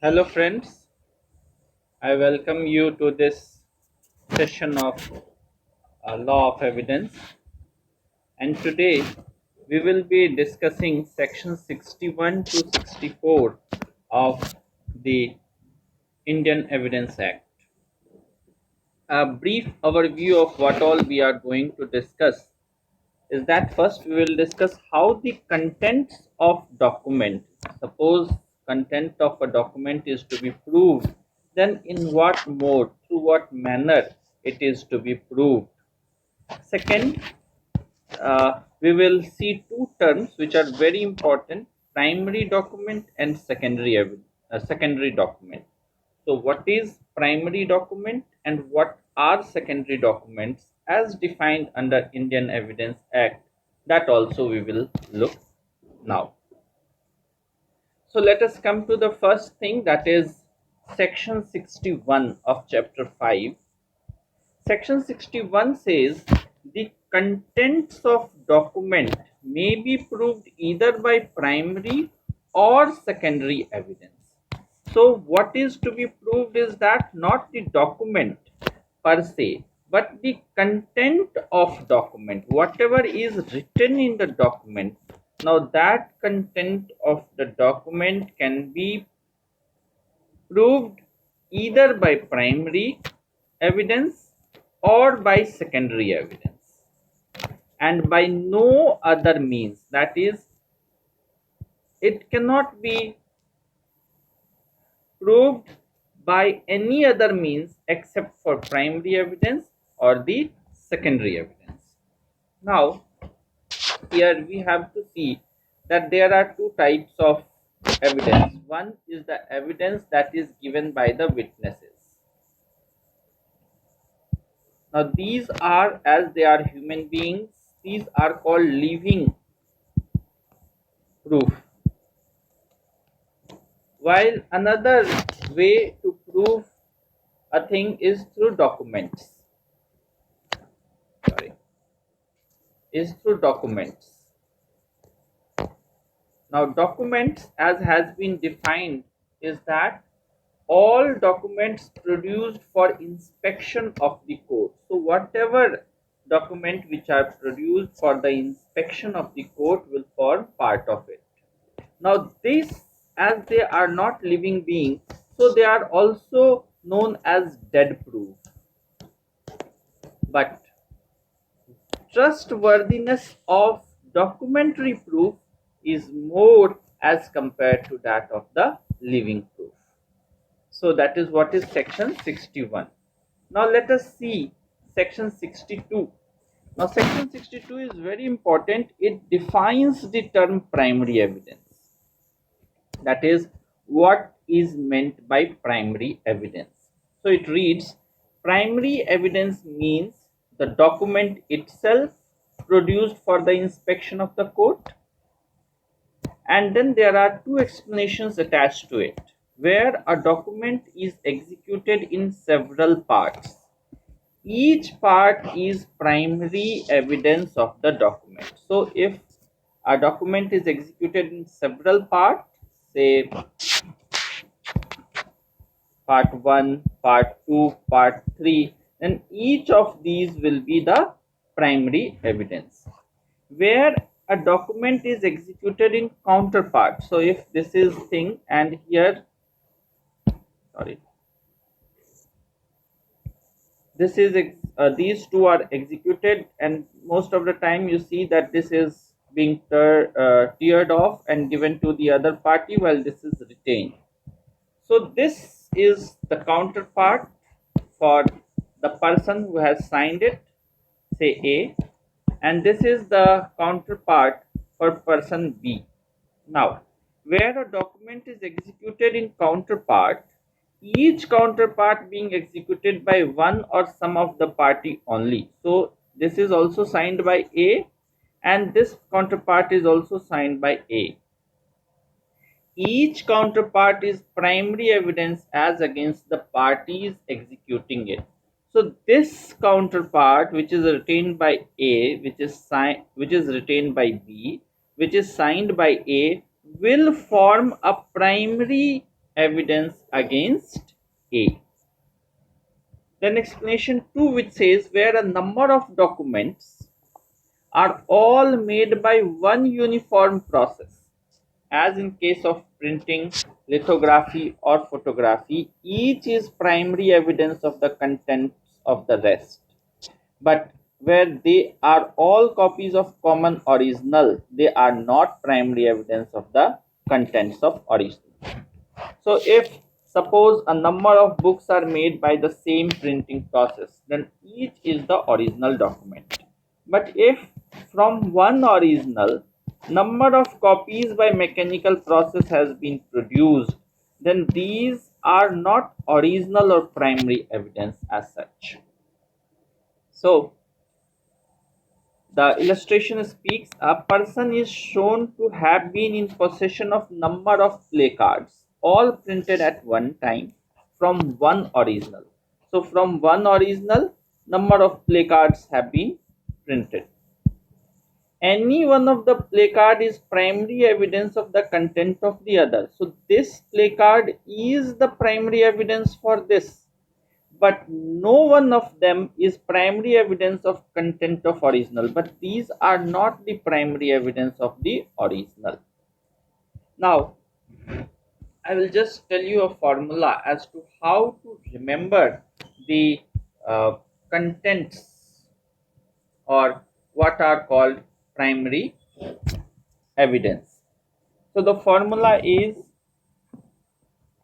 Hello, friends. I welcome you to this session of Law of Evidence. And today we will be discussing section 61 to 64 of the Indian Evidence Act. A brief overview of what all we are going to discuss is that first we will discuss how the contents of document, suppose content of a document is to be proved, then in what mode, through what manner it is to be proved. Second, we will see two terms which are very important: primary document and secondary document. So what is primary document and what are secondary documents as defined under Indian Evidence Act, that also we will look now. So let us come to the first thing, that is section 61 of chapter 5. Section 61 says the contents of document may be proved either by primary or secondary evidence. So what is to be proved is that not the document per se, but the content of document, whatever is written in the document. Now that content of the document can be proved either by primary evidence or by secondary evidence, and by no other means, that is, it cannot be proved by any other means except for primary evidence or the secondary evidence. Now here we have to see that there are two types of evidence. One is the evidence that is given by the witnesses. Now these are, as they are human beings, these are called living proof. While another way to prove a thing is through documents. Sorry, is through documents. Now documents, as has been defined, is that all documents produced for inspection of the court. So whatever document which are produced for the inspection of the court will form part of it. Now this, as they are not living beings, so they are also known as dead proof. But trustworthiness of documentary proof is more as compared to that of the living proof. So that is what is section 61. Now let us see section 62. Now section 62 is very important. It defines the term primary evidence. That is, what is meant by primary evidence. So it reads, primary evidence means the document itself produced for the inspection of the court. And then there are two explanations attached to it, where a document is executed in several parts. Each part is primary evidence of the document. So if a document is executed in several parts, say part 1, part 2, part 3, then each of these will be the primary evidence. Where a document is executed in counterpart, so if this is thing and here, sorry, this is these two are executed, and most of the time you see that this is being teared off and given to the other party while this is retained. So this is the counterpart for the person who has signed it, say A, and this is the counterpart for person B. Now, where a document is executed in counterpart, each counterpart being executed by one or some of the party only. So this is also signed by A, and this counterpart is also signed by A. Each counterpart is primary evidence as against the parties executing it. So this counterpart, which is retained by A, which is retained by B, which is signed by A, will form a primary evidence against A. Then explanation 2, which says where a number of documents are all made by one uniform process, as in case of printing, lithography or photography, each is primary evidence of the contents of the rest. But where they are all copies of common original, they are not primary evidence of the contents of original. So if suppose a number of books are made by the same printing process, then each is the original document. But if from one original number of copies by mechanical process has been produced, then these are not original or primary evidence as such. So the illustration speaks, a person is shown to have been in possession of number of placards, all printed at one time from one original. So from one original, number of placards have been printed. Any one of the placard is primary evidence of the content of the other. So this placard is the primary evidence for this, but no one of them is primary evidence of content of original, but these are not the primary evidence of the original. Now I will just tell you a formula as to how to remember the uh, contents, or what are called primary evidence. So the formula is,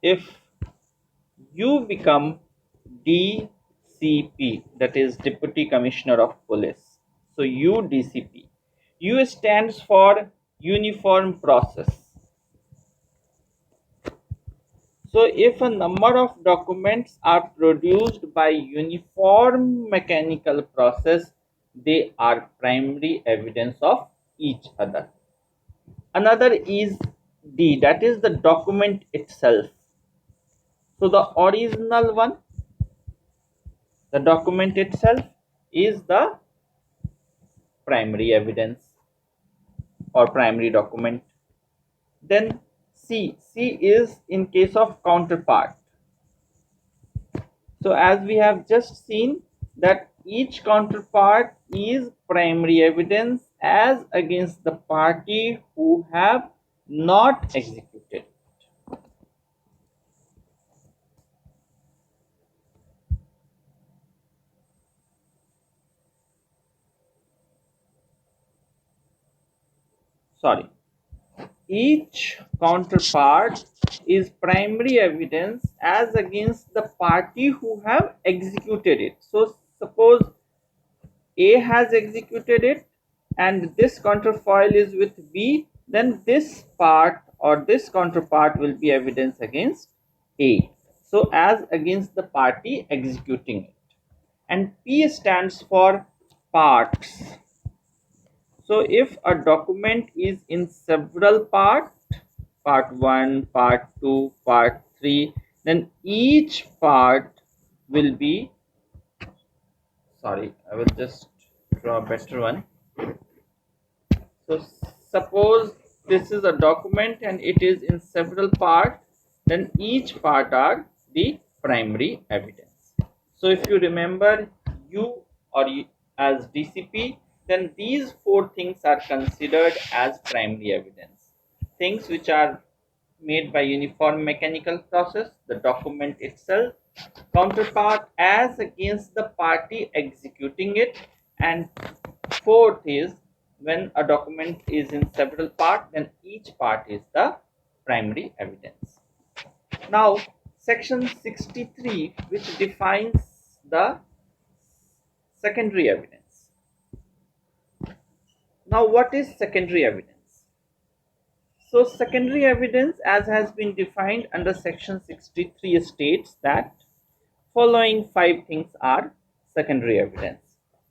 if you become DCP, that is Deputy Commissioner of Police. So UDCP. U stands for uniform process. So if a number of documents are produced by uniform mechanical process, they are primary evidence of each other. Another is D, that is the document itself. So the original one, the document itself, is the primary evidence or primary document. Then C is in case of counterpart. So as we have just seen that each counterpart is primary evidence as against the party who have not executed. Sorry. Each counterpart is primary evidence as against the party who have executed it. So suppose A has executed it and this counterfoil is with B, then this part or this counterpart will be evidence against A. So as against the party executing it. And P stands for parts. So if a document is in several parts, part 1, part 2, part 3, then each part will be, sorry, I will just draw a better one. So suppose this is a document and it is in several parts, then each part are the primary evidence. So if you remember U or U as DCP, then these four things are considered as primary evidence. Things which are made by uniform mechanical process, the document itself, counterpart as against the party executing it, and fourth is when a document is in several parts, then each part is the primary evidence. Now section 63, which defines the secondary evidence. Now what is secondary evidence? So secondary evidence, as has been defined under section 63, states that following 5 things are secondary evidence.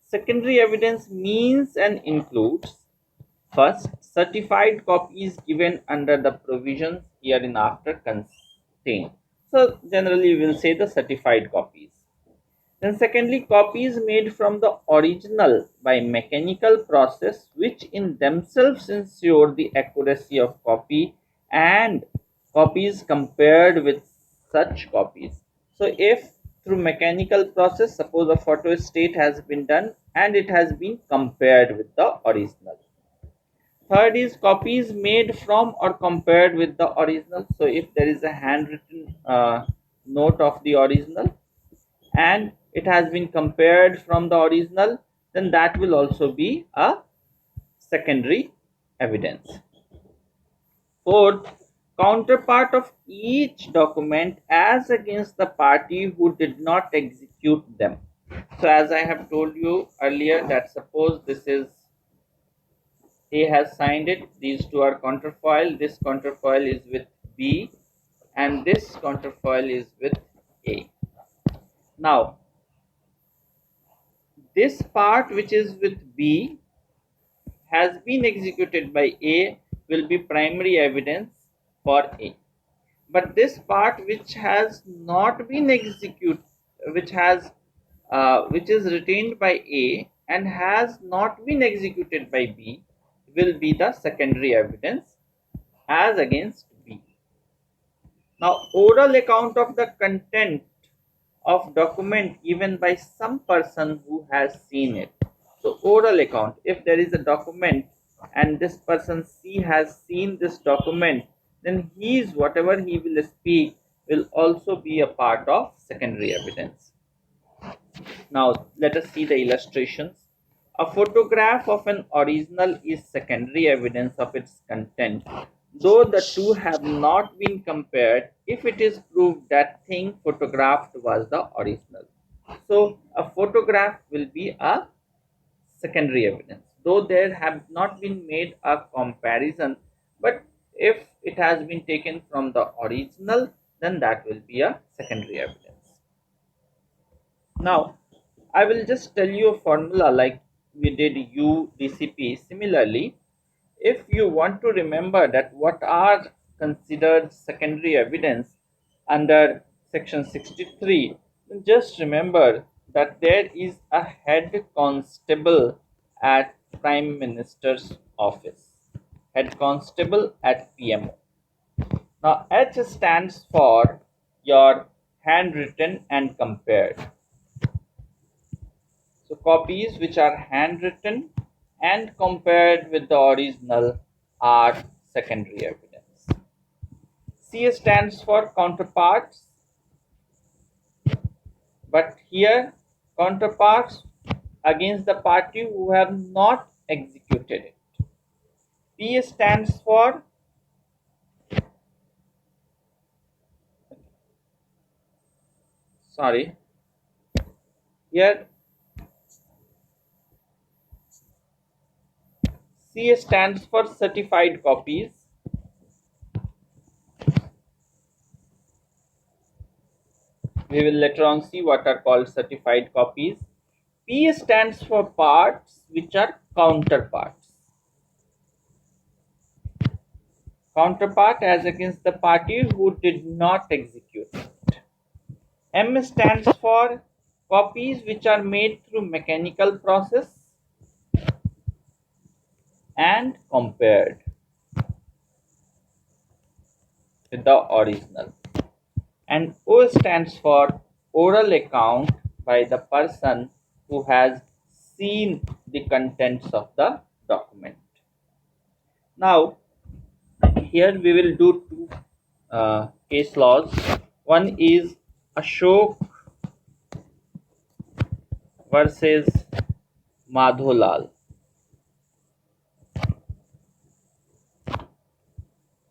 Secondary evidence means and includes: first, certified copies given under the provisions hereinafter contained. So generally we will say the certified copies. Then secondly, copies made from the original by mechanical process, which in themselves ensure the accuracy of copy and copies compared with such copies. So if through mechanical process, suppose a photostat has been done and it has been compared with the original. Third is copies made from or compared with the original. So if there is a handwritten note of the original and it has been compared from the original, then that will also be a secondary evidence. Fourth, counterpart of each document as against the party who did not execute them. So as I have told you earlier, that suppose this is A has signed it, these two are counterfoil, this counterfoil is with B and this counterfoil is with A. Now this part which is with B has been executed by A will be primary evidence for A. But this part which has not been executed, which is retained by A and has not been executed by B, will be the secondary evidence as against B. Now, oral account of the content of document given by some person who has seen it. So, oral account, if there is a document and this person C has seen this document, then his whatever he will speak will also be a part of secondary evidence. Now, let us see the illustrations. A photograph of an original is secondary evidence of its content, though the two have not been compared if it is proved that thing photographed was the original. So, a photograph will be a secondary evidence, though there have not been made a comparison, but if it has been taken from the original, then that will be a secondary evidence. Now, I will just tell you a formula like we did UDCP. Similarly, if you want to remember that what are considered secondary evidence under section 63, then just remember that there is a head constable at Prime Minister's office, head constable at PMO. Now H stands for your handwritten and compared. So copies which are handwritten and compared with the original are secondary evidence. C stands for counterparts, but here counterparts against the party who have not executed it. P stands for here C stands for certified copies. We will later on see what are called certified copies. P stands for parts which are counterparts. Counterpart as against the party who did not execute it. M stands for copies which are made through mechanical process and compared with the original. And O stands for oral account by the person who has seen the contents of the document. Now, here we will do two case laws. One is Ashok versus Madholal,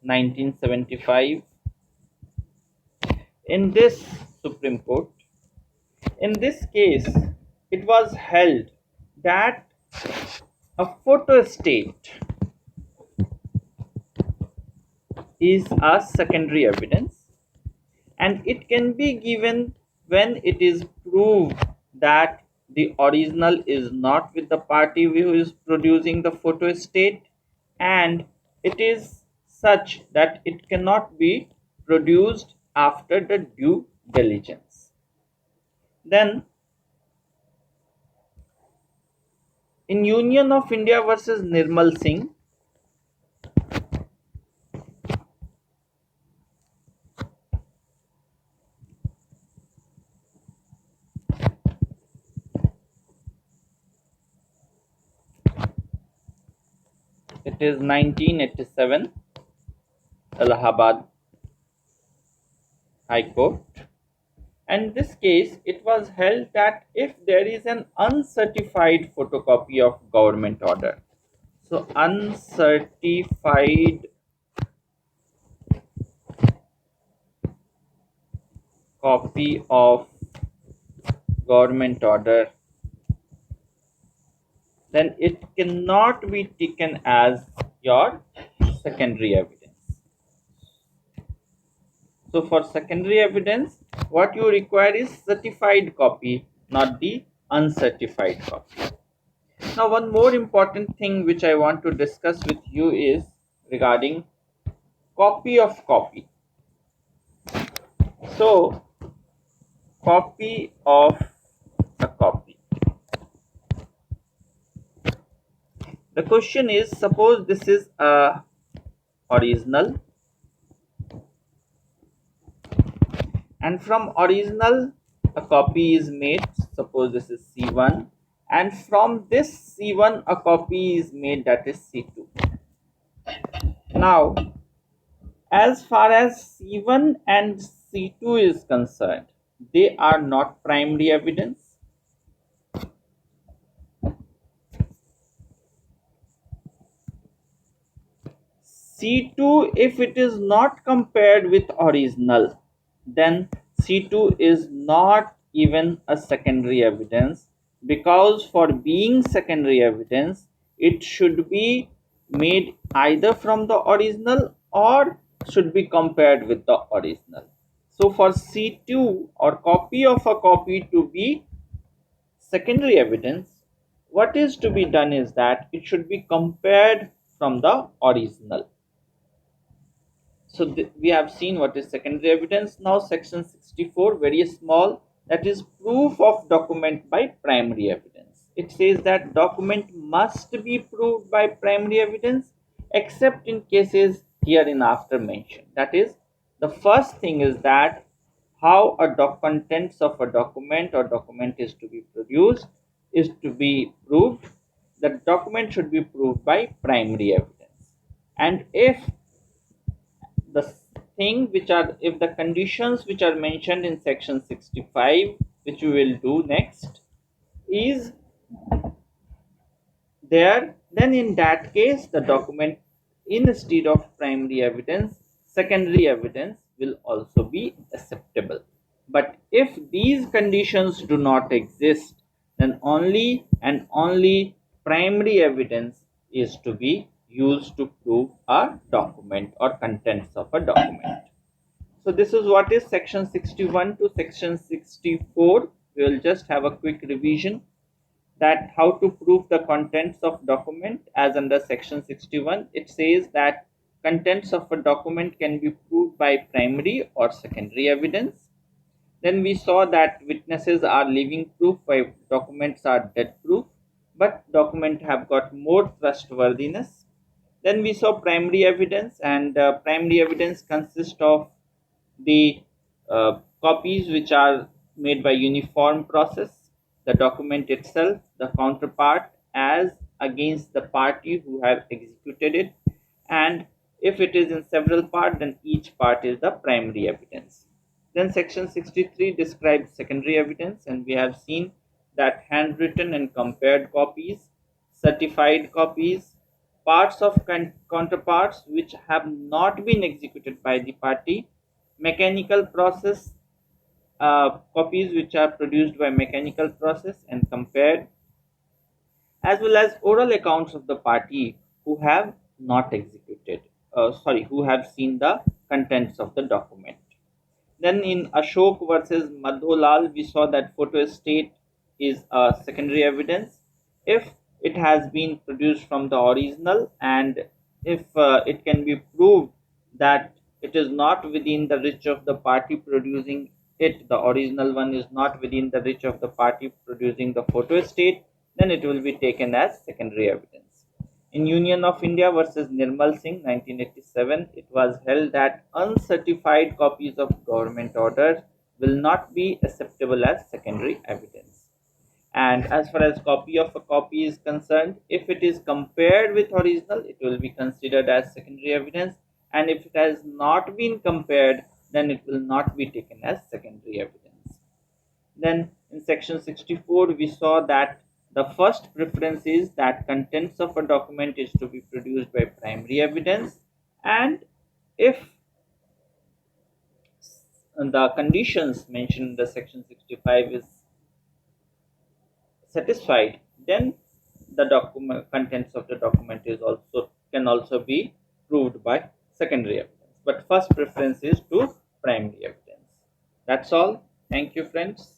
1975. In this Supreme Court, in this case, it was held that a photostat is a secondary evidence and it can be given when it is proved that the original is not with the party who is producing the photostat and it is such that it cannot be produced after the due diligence. Then in Union of India versus Nirmal Singh, It is 1987 Allahabad High Court. And this case, it was held that if there is an uncertified photocopy of government order, so uncertified copy of government order, then it cannot be taken as your secondary evidence. So for secondary evidence, what you require is certified copy, not the uncertified copy. Now, one more important thing which I want to discuss with you is regarding copy of copy. So, copy of a copy. The question is, suppose this is a original, and from original a copy is made. Suppose this is C1, and from this C1 a copy is made, that is C2. Now, as far as C1 and C2 is concerned, they are not primary evidence. C2, if it is not compared with original, then C2 is not even a secondary evidence, because for being secondary evidence, it should be made either from the original or should be compared with the original. So for C2 or copy of a copy to be secondary evidence, what is to be done is that it should be compared from the original. So we have seen what is secondary evidence. Now section 64, very small, that is proof of document by primary evidence. It says that document must be proved by primary evidence except in cases hereinafter mentioned. That is, the first thing is that how a contents of a document or document is to be produced is to be proved. The document should be proved by primary evidence. And if the thing which are, if the conditions which are mentioned in section 65, which we will do next, is there, then in that case the document, instead of primary evidence, secondary evidence will also be acceptable. But if these conditions do not exist, then only and only primary evidence is to be used to prove a document or contents of a document. So this is what is section 61 to section 64. We will just have a quick revision that how to prove the contents of document. As under section 61, it says that contents of a document can be proved by primary or secondary evidence. Then we saw that witnesses are living proof while documents are dead proof, but document have got more trustworthiness. Then we saw primary evidence, and primary evidence consists of the copies which are made by uniform process, the document itself, the counterpart as against the party who have executed it, and if it is in several parts, then each part is the primary evidence. Then section 63 describes secondary evidence, and we have seen that handwritten and compared copies, certified copies, parts of counterparts which have not been executed by the party, mechanical process, copies which are produced by mechanical process and compared, as well as oral accounts of the party who have not executed, who have seen the contents of the document. Then in Ashok versus Madholal, we saw that photostat is a secondary evidence if it has been produced from the original, and if it can be proved that it is not within the reach of the party producing it, the original one is not within the reach of the party producing the photostat, then it will be taken as secondary evidence. In Union of India versus Nirmal Singh 1987, it was held that uncertified copies of government orders will not be acceptable as secondary evidence. And as far as copy of a copy is concerned, if it is compared with original, it will be considered as secondary evidence, and if it has not been compared, then it will not be taken as secondary evidence. Then in section 64 we saw that the first preference is that contents of a document is to be produced by primary evidence, and if the conditions mentioned in the section 65 is satisfied, then the document contents of the document is also can also be proved by secondary evidence, but first preference is to primary evidence. That's all. Thank you, friends.